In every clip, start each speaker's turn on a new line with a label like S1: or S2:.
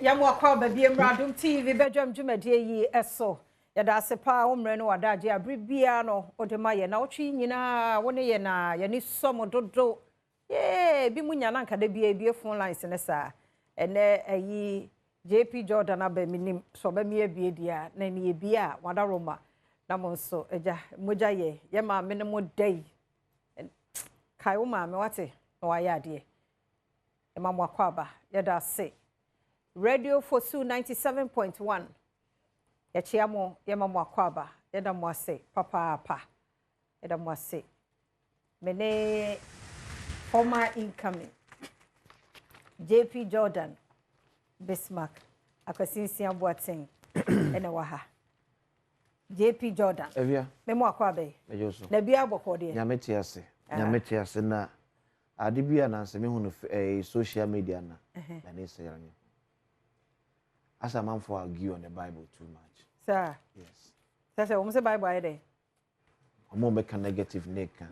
S1: Yamu akwa baby Adom TV Badwam dwumadie yi eso. Yada sepa omre no wadaje abribia no odema na otwi nyina woni ye na ye ni somo dodo. Bi munya na nka da bia phone lines ne sa. Ene ayi JP Jordan abaminim so ba mi abie dia na ni bia wada Roma. Na mo nso eja moja ye ma me ne mo dai. Kai wo ma me wate no wa ya de. E ma mo akwa ba yada se. Radio Fosu 97.1. Yachiamo yamamo akwaba. Yada mwase papa. Yada mwase. Mene former incoming JP Jordan Bismarck akwasinsi aboaten ene waha. JP Jordan.
S2: Evia.
S1: Memo akwabe.
S2: Mejoso.
S1: Na bia abokode.
S2: Nyameti ase na adibia na nse me hunu social media na na say yanyo. As a man for argue on the Bible too much.
S1: Sir.
S2: Yes.
S1: Sir, we say Bible ay dey.
S2: Omo make a negative neka.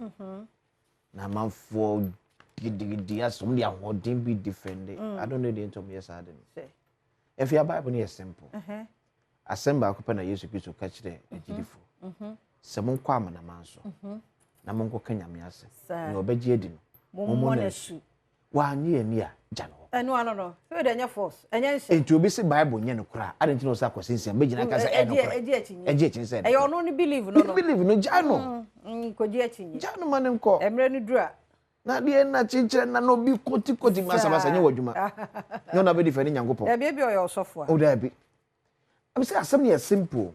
S2: Na man for gidi as some dia holding be defend. I don't know the into me yes I don't.
S1: Say.
S2: If your Bible is simple. Asemba akopɛ na Yesu Kristo ka kire agidifo. Sɛ kwa ama na manso. Na monko kanyame ase. Na obegye edi no.
S1: Mo na su.
S2: Wa nye ani a gya no.
S1: No. So dey nya force. Enya nse.
S2: Enti obi se Bible nye no kura. Ade ntino sa kwasinsia begina ka sɛ ɛ no kura. Eji echi nse.
S1: E no believe no.
S2: Believe no gya no.
S1: Ko ji echi nyi.
S2: Gya no man nko.
S1: Emre no dura.
S2: Na de na chinchire na no bi koti masa nye wadwuma. Nyo na be defend Nyankopɔ.
S1: E bi o sofo a.
S2: O da bi. I'm say asem is simple.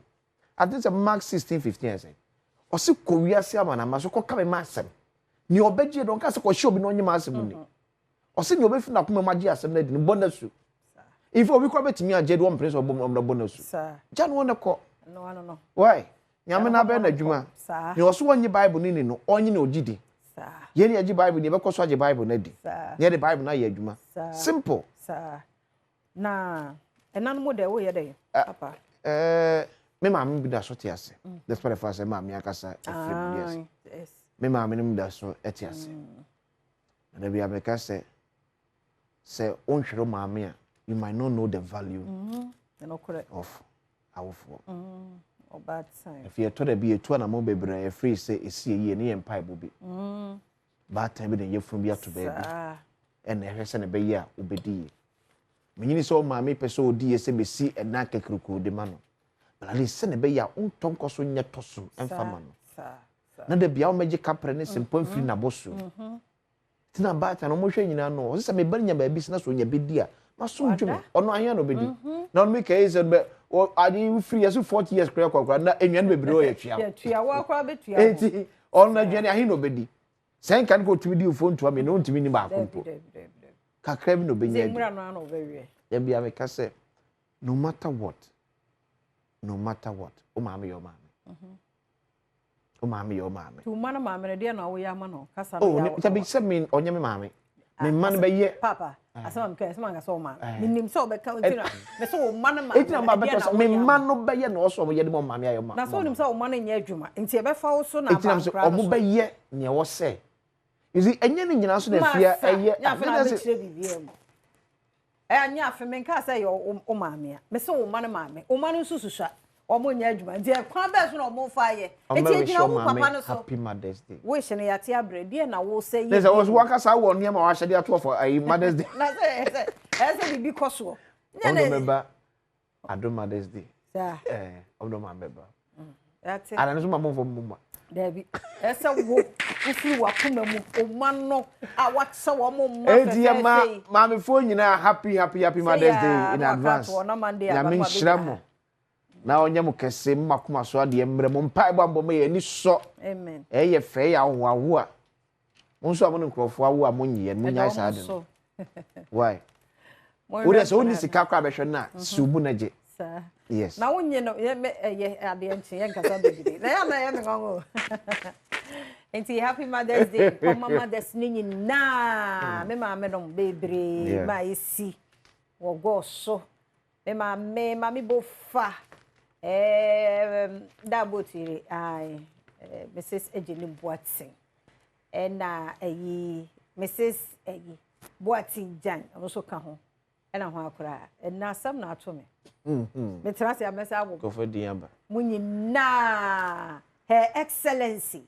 S2: I think it's Mark 16:15 I say. Osi ko wiase amana maso ko kame masem. Ni obegye don ka se ko hye obi no nyema asem ni. Osi ni obefi na kuma magye asem na di no bonasu. If obi ko betimi agye do mprince obom na bonasu. Ja no na ko.
S1: No.
S2: Why? Nyame na be na dwuma. Ni oso wonye Bible ni no onye na ogidi. Ye ni agye Bible ni be ko so agye Bible na di. Ye the Bible na ye adwuma. Simple.
S1: Na enanu mo de wo ye de papa.
S2: Me ma me bi da so te ase. Despite the fact say ma me akasa efrem yes. Me ma me nim da so ete ase. Na bi abeka say onhwero ma me a you might not know the value of our for.
S1: O bad time.
S2: If you told be etu na mo bebre e free say esi ye ne yen pipe bi. Bad time be den ye from bi ato baby. And ehwe se ne be ye a obedi. Menyini so ma me pese odi ese be si ena kekruku de ma no. But at least se ne be ya unton koso nya toso emfa ma no. Na de bia o meje kapre ne sempo mfiri na boso. Tina bata no mo hwe nyina no. Se me ban nya ba bi se na so nya bedi a maso dwum. Ono ahia no bedi. Na on me ka is be o adi free as 40 years kra kwakwa na enwan bebre o ya twia.
S1: Ya twia wa kwa betua.
S2: Enti on na dwane ahia no bedi. Sen kan ko tumi di ufo ntua me no ntumi ni ba akompo. Kakra bi no benya.
S1: Zemra no na obewe.
S2: Ya bia me ka say no matter what o ma me yo ma me. O ma me yo ma me.
S1: Tu ma na ma me de na wo ya ma no kasa
S2: na ya. Oh, ta bi se me onye me ma me. Me man be ye.
S1: Papa, asama mka asama nga so ma. Me nim so be ka ntina. Me so wo ma na ma.
S2: Etina ma be to me man no be ye na o so mo ye de mo ma me ayo ma.
S1: Na so nim so wo ma na nya adwuma. Nti e be fa wo so na ba.
S2: Etina so o mo be ye ne wo se. You see enye ni nyina so na fia eye.
S1: Na be kire bibie mo. Anya afi me nka say yo o ma me a. Me so wo ma na ma me. O ma no sususua. Omo nya adwuma. Nti e kwa be so na omo fa ye. Eti ejina wo papa no so.
S2: Happy Mother's Day.
S1: Wish ne yate abre die na wo say ye.
S2: There's was waka sa wo niam wa hyade ato for Mother's Day.
S1: Na say bibi koso.
S2: Nya na remember Adom Mother's Day.
S1: Odo
S2: ma member.
S1: That's it.
S2: Ana so ma mo fo mo.
S1: Dabi. Esa wo ufi wa kuma mu o ma no a what so wo mo ma
S2: fe. Edi ma me fo nyina happy Mother's Day in advance. Ya me nhira mo. Na onye mo kese makoma so ade emre mo mpa bambo me ani so.
S1: Amen.
S2: Ye fe ya ho a. Mo so amon nkrofo awo a mo nyi mo nya sa ade. Why? Wo dey so ni sika kwa be hwe na subu na je.
S1: Sir.
S2: Yes.
S1: Na wonye no ye ade enchi ye nkasa bebide. Na ye me ngongo. Enti happy Mother's Day. Mama Mother's ni na me ma me dom bebre ma isi. Wo go so. Me ma me bo fa. Dabotiri ai Mrs. Ejini Boating na Mrs. Boating Jan also ka ho ena ho akora na asam na ato me me trase ya mesa abo
S2: ko fa diaba
S1: munyi na her excellency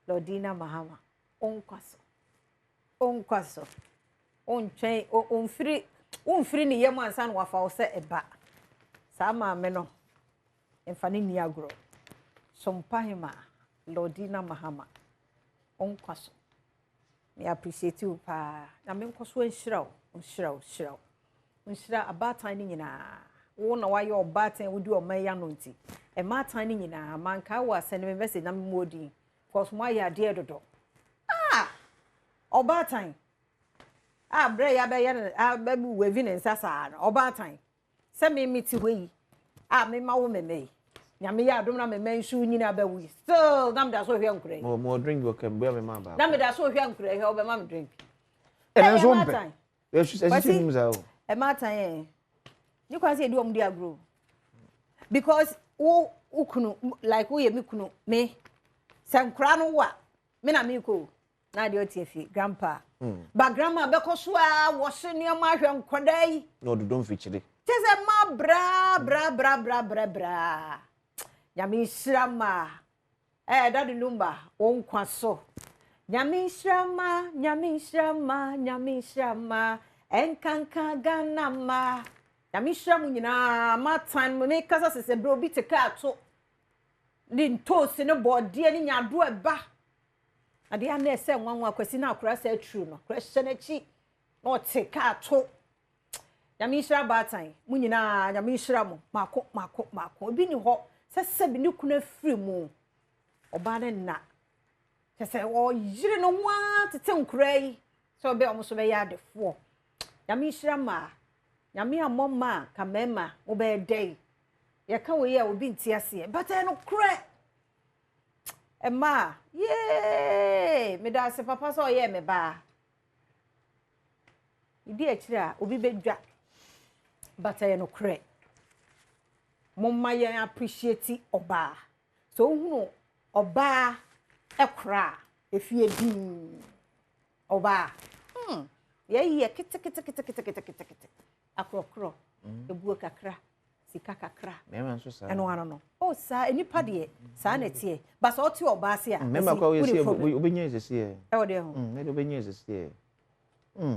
S1: Lordina Mahama onkwaso ontwen onfiri ne yam ansa na wafa wo se eba saa ma me no emfa ne ni agro sompahima Lordina Mahama onkwaso me appreciate you pa na me nkoso enhyira nhyira abatan ni nyina wo na waye obatan wodi o maya no nti e matan ni nyina manka wa send me message na me modi cause mo ya de dodo obatan bre ya be ya babu wevi ne nsasa na obatan se me miti hoyi me ma wo meme nyame ya adom na me mensu nyina ba wi still nam da so hwe nkure
S2: mo drink go kan bo me ma ba
S1: na me da so hwe nkure he obe ma me drink
S2: and so mpe we should say him za o
S1: e matan eh you can say do om dia grow because wo ukunu like wo ye me kunu me sankra no wa me na me ko na de otiefie grandpa ba grandma be ko so a wo se ne ma hwe nkoda yi
S2: no do don fichire
S1: tese ma bra nyame shrama daddy lumba onkwa so nyame shrama enkanka ganama nyame shramu nyina matan me kasa sese bro bi te ka to ni toast ne body ni nyado eba ade ya na ese nwanwa kwasi na akura sa true no kura hye na chi no te ka to nyame shra batan mu nyina nyame shra mu mako bi ni ho sese bi ni kuna free mu oba ne na sese o yire no wa tete nkura yi so be omo so be ya defo nyame shra ma nyame amoma ka mema wo be dey ye ka wo ye obi ntiase batan no kura Emma, yay! Me da se papa so ye me ba. Idi akira obi bedwa. But I no kre. Momma ye appreciate oba. So hunu oba ekra efie din. Oba. Ye kete. Akro. Ebuo kakra. Sika kakra.
S2: Mema nso sa.
S1: Eno ano no. O sa enipa de sa na tie. Ba so ti oba se a.
S2: Mema kwa we se obenya esese e.
S1: E wo de ho.
S2: Me de obenya esese e.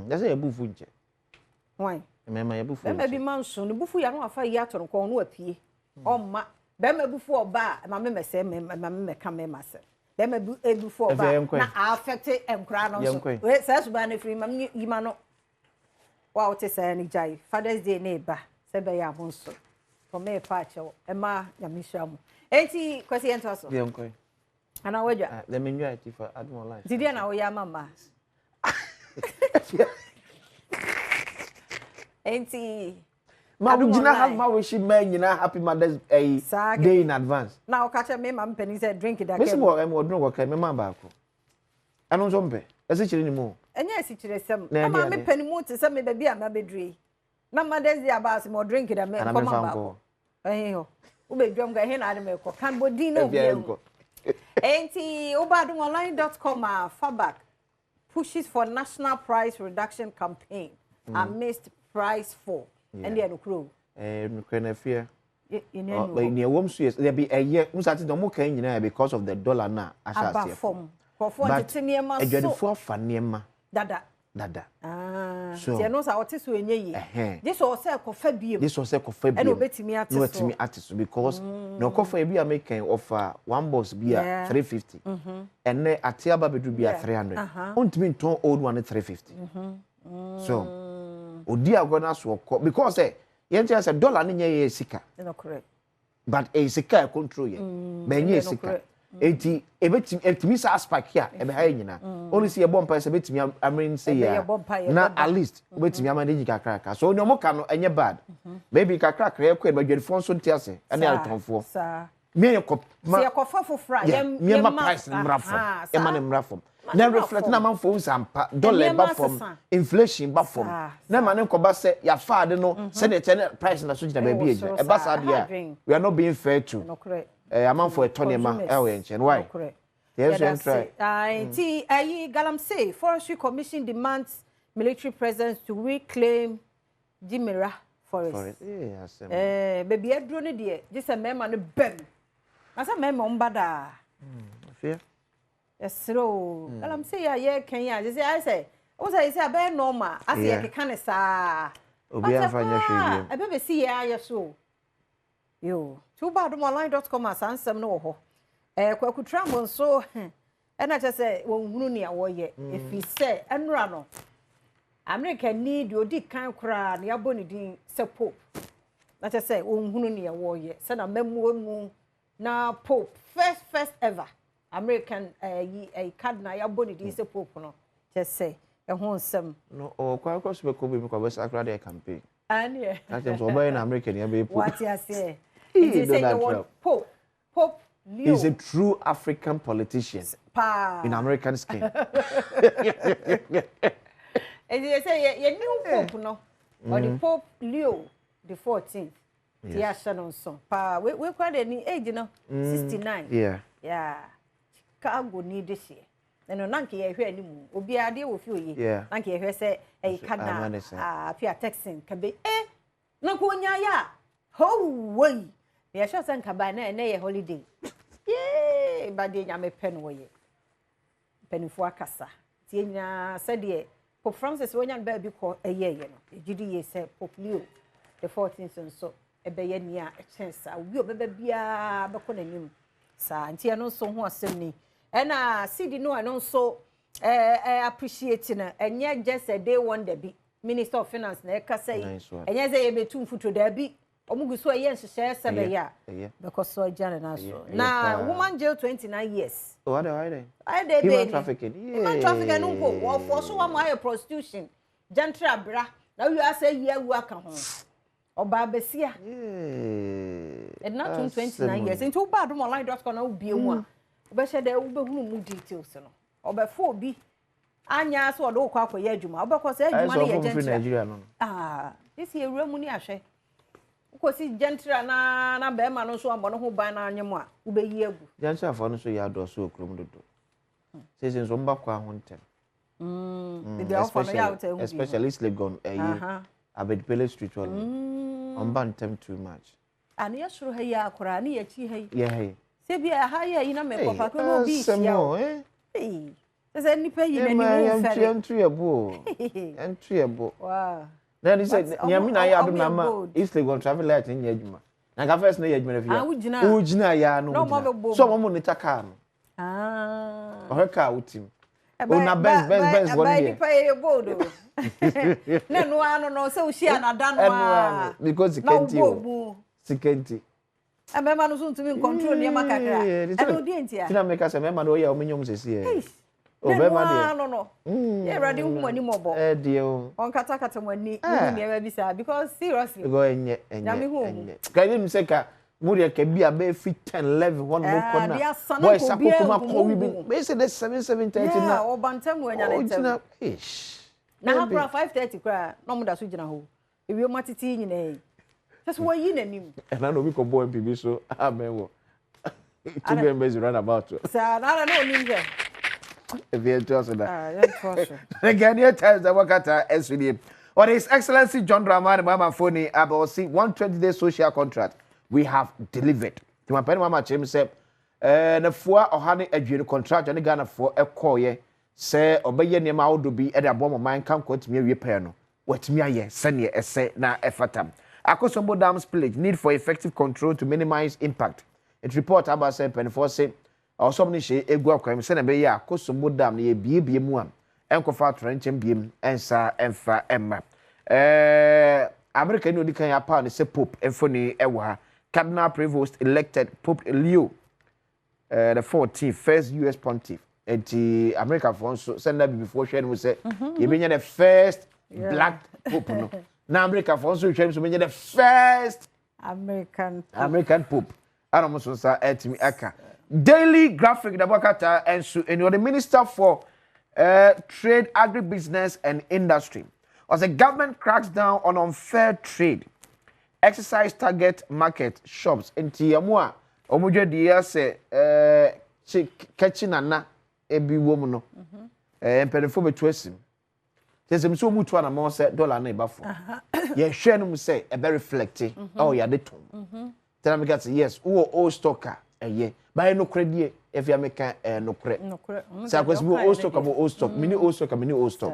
S2: Da se ebufu nche.
S1: Why?
S2: Mema ebufu.
S1: Bema bi manso no bufu ya no afa yi atoro ko no apie. Omma. Bema bufu oba ma me mese me ka me mase. Bema ebufu oba na affect enkra no so. We sa suba na free ma yima no. Wa o te sa ni jai. Father's Day na eba. Se be ya bonso. For me patch Emma Yamishamu. Enti kwesi ento aso.
S2: Ye nkoi.
S1: Ana weja.
S2: Let me enjoy it for Adom online.
S1: Did you na we ya mama? Enti
S2: ma we jina have ma we shi man nyina happy Mother's Day in advance.
S1: Na o kacha me ma mpeni say drink that.
S2: Me se mo drink wo kai me ma ba ko. Ano so mpe. Ese chiri ni mo.
S1: Enya esi chire sem. Ma me peni mu te se me baby a ma bedri. Na Mother's Day abas mo drink that me come ba. Eyo. Ube dwam ga he na ade me ko kan bodi no bi. Enti obadonline.com Fabak pushes for national price reduction campaign amidst price fall. And they no crow.
S2: No can fear.
S1: Like
S2: near wom so yes there be a year musati no mo kan nyina because of the dollar na asase.
S1: For titanium so.
S2: Ejwadefo fa niema.
S1: Dada.
S2: So
S1: you know so what is when ye this was say kofa biem
S2: this was say kofa biem
S1: and obetimi ate so
S2: no etimi ate so because no kofa e bia make offer one box bia 350 and ne ate aba bedu bia 300 ontimi nton old one 350 so odi agona so because yen say dollar ne nye sika
S1: no correct
S2: but e sika control ye benye sika eti ebetimi sa aspect here ebe ha nyina only see e bompa se betimi amrin say ya na at least betimi amande kakra so oni omo ka no enye bad maybe kakra kra ekwa badwefo so ntiase ene altonfo me ye ko
S1: ma ye ko fafo fra
S2: ye ma price mrafo e ma ne mrafo na reflect na man for sampa dollar ba from inflation ba from na ma ne ko ba se ya fa de no se de price na so gina ba bi e ba sa de we are not being fair to no correct amount for a tonema and why?
S1: Yes, try. Galamsey Forestry Commission demands military presence to reclaim Jimera Forest. Baby adro ne de just a mema no bem. Asa mema ombada.
S2: Fear.
S1: Yes, so. Well, I'm say yeah Kenya. I say. O say abe normal. I say e kan sa.
S2: Obi afanya hwe
S1: I be see ya so. Yo, to badwam.com asansem no ho. Kwakutra mo so. E na say won hunu ne awoye. Efi say enra no. America need odi kan kra na yabo ne din se Pope. Na say won hunu ne awoye. Se na memu na Pope first ever American cardinal yabo ne din se Pope no. Just say e ho nsem.
S2: No, o kwa cross be ko be because akra dey campaign.
S1: Anie.
S2: Na tem so boy na American ya be Pope.
S1: What you say? He say you want Pope Leo.
S2: He's a true African politician. In American skin.
S1: And they say you new Pope no. Or the Pope Leo the 14th. Yeah, Shannon son. Pa we quite any age no 69.
S2: Yeah.
S1: Yeah. Chicago need this year. No nanki ye hwe animu. Obi ade wo fi oyi. Nanki ye hwe say e kana pia texting kabe na ko nya ya. Ho wei. Me sure say nkaba na ye holiday. Yeah, ba de nya me pen wo ye. Penifo akasa. Tie nya said ye Pope Francis wonya ba bi ko ye no. Ejidi ye say Pope Leo the 14th so ebe ye nia a chance obi obeba bia be ko nanim. Sa ntia no so ho asem ni. And CD no and also appreciating and yet just a day one there be Minister of Finance na eka say and yes say be too futo there be omugu so yes share 7 year because so jana na so na woman jail 29 years.
S2: Oh, why
S1: human
S2: trafficking.
S1: Human trafficking no go for so am I prostitution gentra bra now you are say year work ho oba besia and not 29 years into badwam.com na obi emu obeshe de ubehunu mu details no obefo obi anya so do kwa akoye adwuma obekosa adwuma na ye gentle this year remu ni ahwe ukosi gentle na be ma no so ambo no ho ban na anyem a ubeyi agu
S2: gentle afo no so ya do so okrom dodo sese so mba kwa ho ntem especially Legon Abedpele street one on bantem too much
S1: ani yasuru ha ya akora ani yachi ha
S2: yeah
S1: Sebi haya ina me papa ko no bi sia. Sese ni pe yin ani wo fere.
S2: Entry ebo. Wow. Then he said, "Nyami na ya Adom mama, East Legon travel light in adwuma." Na ka first na ya adwuma na fia. Ugina ya no. So mo ni taka no. O ka utim. O na Benz one
S1: here. Ba ni pa ye bodo. Na no ano no se ushia na danwa.
S2: Because Sikenti.
S1: Mema no so ntumi control ne makakra. E no die ntia.
S2: Tina make say mema no ya o menyom sesi e.
S1: O mema de. No. Ye ready hu ani mobo.
S2: Die o.
S1: On kata mo ani. Ni e bi sa because seriously.
S2: Go enye. Ka ni say ka mu de ka bi aba fi 10 11 one mo ko na. Boy sakokuma ko wi bi. Me say the 7:30 na.
S1: Yeah, o bantam wo nya na ntem. Na ha pra 5:30 kra no mo da so gina ho. Ewi o matiti nyina. Just why you name.
S2: And I know we can boy MPB so amen. 2 members run about.
S1: Sir, I don't know ninja.
S2: If you trust that. The Ghanaian Times that work at SVD. On His Excellency John Dramani Mama Foni about 120-day social contract we have delivered. To my pen Mama Chim said na foa ohane adwene contract ne Ghana for ekoye say obeye niam wodo bi e da bom man kan kwatimi awie pɛ no watimi aye sene ese na efatam. Akosombo Dam's pledge need for effective control to minimize impact. It report about say 24 say also ni she egu akwam say na be ya Akosombo Dam na ye bie mu am enkofa trenchem biem ensa emfa emma. America no di kan ya pa ne say Pope enfoni ewo ha. Cardinal Prevost elected Pope Leo the 14th first US pontiff. Enti America for so send that before share we say you be the first black Pope no. Now America for also so many the first American Pope. Adom so sa etimi aka. Daily Graphic the Bakata and so and the Minister for Trade, Agribusiness and Industry. As the government cracks down on unfair trade, exercise target market shops in Tiamua, Omuja dia say catching ana ebi woman no. Penefo betwesim. There's so much one amount $1 na eba for. ye hwe no mu say e be reflect oh ya de tom tell me get yes wo old stocker eye buy no credit if you make no credit so because we old stock about old stock mini old stock mini old stock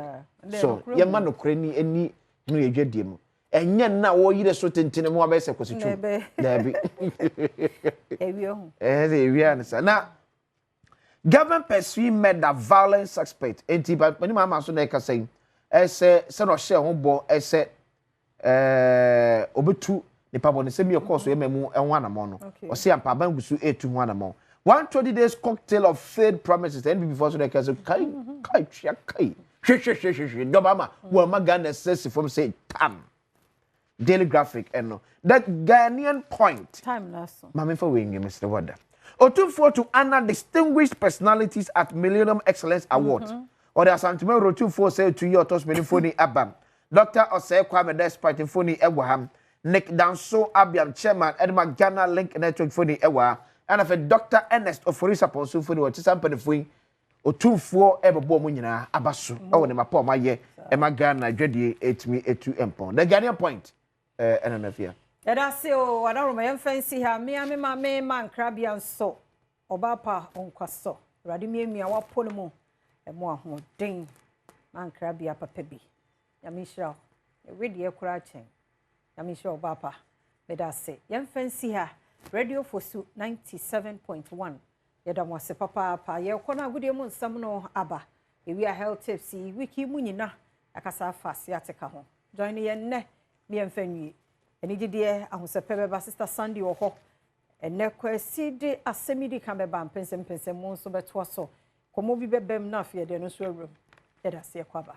S2: so ye ma no credit ni eni no ye dwadie mu enye na wo yire so tentene mu abese kwositu da bi
S1: ewie ho
S2: ewie an sa na government pursue murder violence suspect enti but many mama so na ka say ese se no hye ho bo ese obetu nipa bo ne se mi course ye memu enwa na mo no o se ampa ban gusu etu ho na mo 120 days cocktail of failed promises and before so na ka say kai hwe dobama wo magana sesi from say tam Daily Graphic and that Ghanaian point
S1: time naso
S2: mama for wing Mr. Wada Otumfo to honor distinguished personalities at Millennium Excellence Award or the Asantuma Otumfo say to your toss phone Abam Dr. Osei Kwame Despite phone Ewaham Nick Danso Abiam Chairman Edmund Ghana Link Network phone Ewa and of a Dr. Ernest Oforisa Ponsu phone what sample phone Otumfo ebebo mu nyina abaso o ne mapo ma ye e ma Ghana dwedie etimi etu empon the Ghanaian point enanafia
S1: Eda se o adaroma yem fancy ha me man krabia nso obapa onkwaso rade miemia wapo ne mu e mo ahoden man krabia papa bi ya mishra e wedi ekura chen ya mishra obapa eda se yem fancy ha radio fosu 97.1 yeda mo se papa pa ye kona agudie mu nsam no aba ewi a health tips wiki mu nyina akasa afase ateka ho join ye nne mi emfanwie eni gidie ahosepe beba sister Sunday wo ho enne kwasi de asemidi kan beba mpensem mu nso beto so komo bi bebem na afie de no so awrum yeda se kwaba